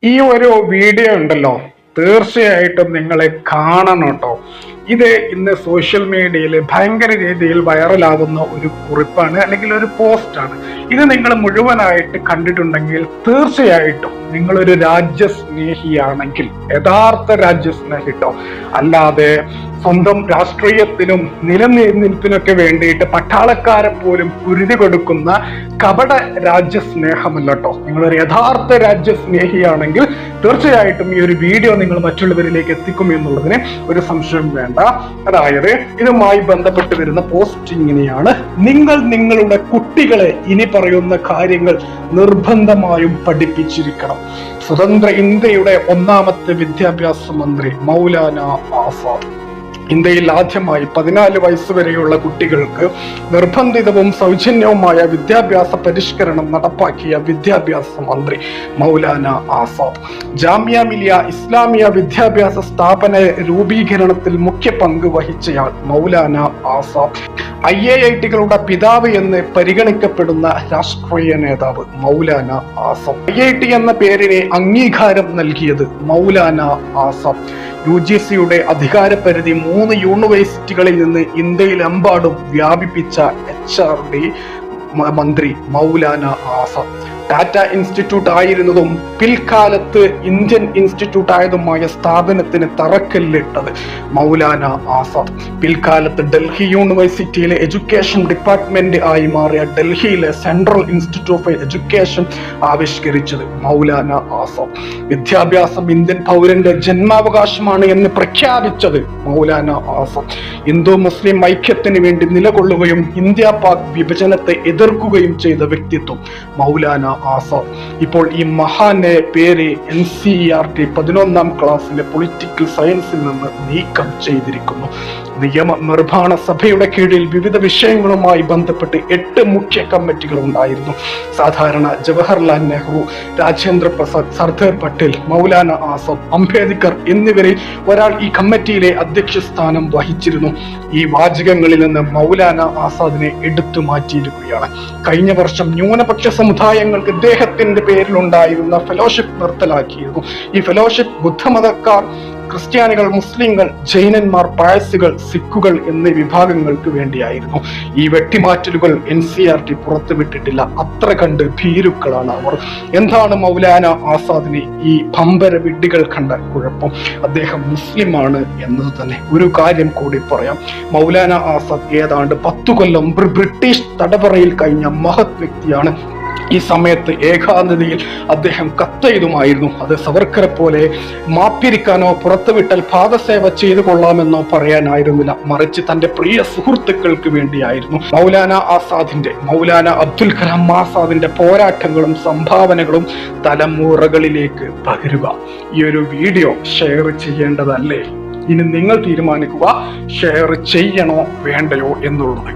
ഈ ഒരു വീഡിയോ ഉണ്ടല്ലോ, തീർച്ചയായിട്ടും നിങ്ങളെ കാണണം കേട്ടോ. ഇത് ഇന്ന് സോഷ്യൽ മീഡിയയിൽ ഭയങ്കര രീതിയിൽ വൈറലാകുന്ന ഒരു കുറിപ്പാണ്, അല്ലെങ്കിൽ ഒരു പോസ്റ്റാണ്. ഇത് നിങ്ങൾ മുഴുവനായിട്ട് കണ്ടിട്ടുണ്ടെങ്കിൽ തീർച്ചയായിട്ടും നിങ്ങളൊരു രാജ്യസ്നേഹിയാണെങ്കിൽ, യഥാർത്ഥ രാജ്യസ്നേഹി കേട്ടോ, അല്ലാതെ സ്വന്തം രാഷ്ട്രീയത്തിനും നിലനിൽപ്പിനൊക്കെ വേണ്ടിയിട്ട് പട്ടാളക്കാരെ പോലും കുരുതി കൊടുക്കുന്ന കപട രാജ്യസ്നേഹമല്ല കേട്ടോ. നിങ്ങളൊരു യഥാർത്ഥ രാജ്യസ്നേഹിയാണെങ്കിൽ തീർച്ചയായിട്ടും ഈ ഒരു വീഡിയോ നിങ്ങൾ മറ്റുള്ളവരിലേക്ക് എത്തിക്കും എന്നുള്ളതിന് ഒരു സംശയം വേണ്ട. അതായത് ഇതുമായി ബന്ധപ്പെട്ട് വരുന്ന പോസ്റ്റ് ഇങ്ങനെയാണ്: നിങ്ങൾ നിങ്ങളുടെ കുട്ടികളെ ഇനി പറയുന്ന കാര്യങ്ങൾ നിർബന്ധമായും പഠിപ്പിച്ചിരിക്കണം. സ്വതന്ത്ര ഇന്ത്യയുടെ ഒന്നാമത്തെ വിദ്യാഭ്യാസ മന്ത്രി മൗലാന ആസാദ്. ഇന്ത്യയിൽ ആദ്യമായി 14 വയസ്സുവരെയുള്ള കുട്ടികൾക്ക് നിർബന്ധിതവും സൗജന്യവുമായ വിദ്യാഭ്യാസ പരിഷ്കരണം നടപ്പാക്കിയ വിദ്യാഭ്യാസ മന്ത്രി മൗലാന ആസാദ്. ജാമിയ മിലിയ ഇസ്ലാമിയ വിദ്യാഭ്യാസ സ്ഥാപന രൂപീകരണത്തിൽ മുഖ്യ പങ്ക് വഹിച്ചയാൾ മൗലാന ആസാദ്. IIT-കളുടെ പിതാവ് എന്ന് പരിഗണിക്കപ്പെടുന്ന രാഷ്ട്രീയ നേതാവ് മൗലാന ആസാദ്. IIT എന്ന പേരിന് അംഗീകാരം നൽകിയത് മൗലാന ആസാദ്. UGCയുടെ അധികാര പരിധി 3 യൂണിവേഴ്സിറ്റികളിൽ നിന്ന് ഇന്ത്യയിലെമ്പാടും വ്യാപിപ്പിച്ച HRD മന്ത്രി മൗലാന ആസാദ്. ടാറ്റ ഇൻസ്റ്റിറ്റ്യൂട്ട് ആയിരുന്നതും പിൽക്കാലത്ത് ഇന്ത്യൻ ഇൻസ്റ്റിറ്റ്യൂട്ട് ആയതുമായ സ്ഥാപനത്തിന് തറക്കല്ലിട്ടത് മൗലാന ആസാദ്. പിൽക്കാലത്ത് ഡൽഹി യൂണിവേഴ്സിറ്റിയിലെ എഡ്യൂക്കേഷൻ ഡിപ്പാർട്ട്മെന്റ് ആയി മാറിയ ഡൽഹിയിലെ സെൻട്രൽ ഇൻസ്റ്റിറ്റ്യൂട്ട് ഓഫ് എഡ്യൂക്കേഷൻ ആവിഷ്കരിച്ചത് മൗലാന ആസാദ്. വിദ്യാഭ്യാസം ഇന്ത്യൻ പൗരന്റെ ജന്മാവകാശമാണ് എന്ന് പ്രഖ്യാപിച്ചത് മൗലാന ആസാദ്. ഹിന്ദു മുസ്ലിം ഐക്യത്തിന് വേണ്ടി നിലകൊള്ളുകയും ഇന്ത്യ പാക് വിഭജനത്തെ എതിർക്കുകയും ചെയ്ത വ്യക്തിത്വം മൗലാന ആസാദ്. ഇപ്പോൾ ഈ മഹാന്റെ പേര് NCERT 11ാം ക്ലാസ്സിലെ പൊളിറ്റിക്കൽ സയൻസിൽ നിന്ന് നീക്കം ചെയ്തിരിക്കുന്നു. നിയമനിർമ്മാണ സഭയുടെ കീഴിൽ വിവിധ വിഷയങ്ങളുമായി ബന്ധപ്പെട്ട് 8 മുഖ്യ കമ്മിറ്റികൾ ഉണ്ടായിരുന്നു. സാധാരണ ജവഹർലാൽ നെഹ്റു, രാജേന്ദ്ര പ്രസാദ്, സർദാർ പട്ടേൽ, മൗലാന ആസാദ്, അംബേദ്കർ എന്നിവരിൽ ഒരാൾ ഈ കമ്മിറ്റിയിലെ അധ്യക്ഷ സ്ഥാനം വഹിച്ചിരുന്നു. ഈ വാചകങ്ങളിൽ നിന്ന് മൗലാന ആസാദിനെ എടുത്തു മാറ്റിയിരിക്കുകയാണ്. കഴിഞ്ഞ വർഷം ന്യൂനപക്ഷ സമുദായങ്ങൾക്ക് ഇദ്ദേഹത്തിന്റെ പേരിലുണ്ടായിരുന്ന ഫെലോഷിപ്പ് നിർത്തലാക്കിയിരുന്നു. ഈ ഫെലോഷിപ്പ് ബുദ്ധമതക്കാർ, ക്രിസ്ത്യാനികൾ, മുസ്ലിങ്ങൾ, ജൈനന്മാർ, പാഴ്സികൾ, സിഖുകൾ എന്നീ വിഭാഗങ്ങൾക്ക് വേണ്ടിയായിരുന്നു. ഈ വെട്ടിമാറ്റലുകൾ NCERT പുറത്തുവിട്ടിട്ടില്ല. അത്ര കണ്ട് ഭീരുക്കളാണ് അവർ. എന്താണ് മൗലാന ആസാദിനെ ഈ പമ്പര വിഡ്ഢികൾ കണ്ട കുഴപ്പം? അദ്ദേഹം മുസ്ലിമാണ് എന്നത് തന്നെ. ഒരു കാര്യം കൂടി പറയാം, മൗലാന ആസാദ് ഏതാണ്ട് 10 കൊല്ലം ബ്രിട്ടീഷ് തടവറയിൽ കഴിഞ്ഞ മഹത് വ്യക്തിയാണ്. ഈ സമയത്ത് ഏകാന്തതയിൽ അദ്ദേഹം കത്തെഴുതുമായിരുന്നു. അത് സവർക്കറെ പോലെ മാപ്പിരിക്കാനോ പുറത്തുവിട്ടാൽ പാദസേവ ചെയ്തു കൊള്ളാമെന്നോ പറയാനായിരുന്നില്ല, മറിച്ച് തന്റെ പ്രിയ സുഹൃത്തുക്കൾക്ക് വേണ്ടിയായിരുന്നു. മൗലാന അബ്ദുൽ കലാം ആസാദിന്റെ പോരാട്ടങ്ങളും സംഭാവനകളും തലമുറകളിലേക്ക് പകരുക. ഈ ഒരു വീഡിയോ ഷെയർ ചെയ്യേണ്ടതല്ലേ? ഇനി നിങ്ങൾ തീരുമാനിക്കുക, ഷെയർ ചെയ്യണോ വേണ്ടയോ എന്നുള്ളത്.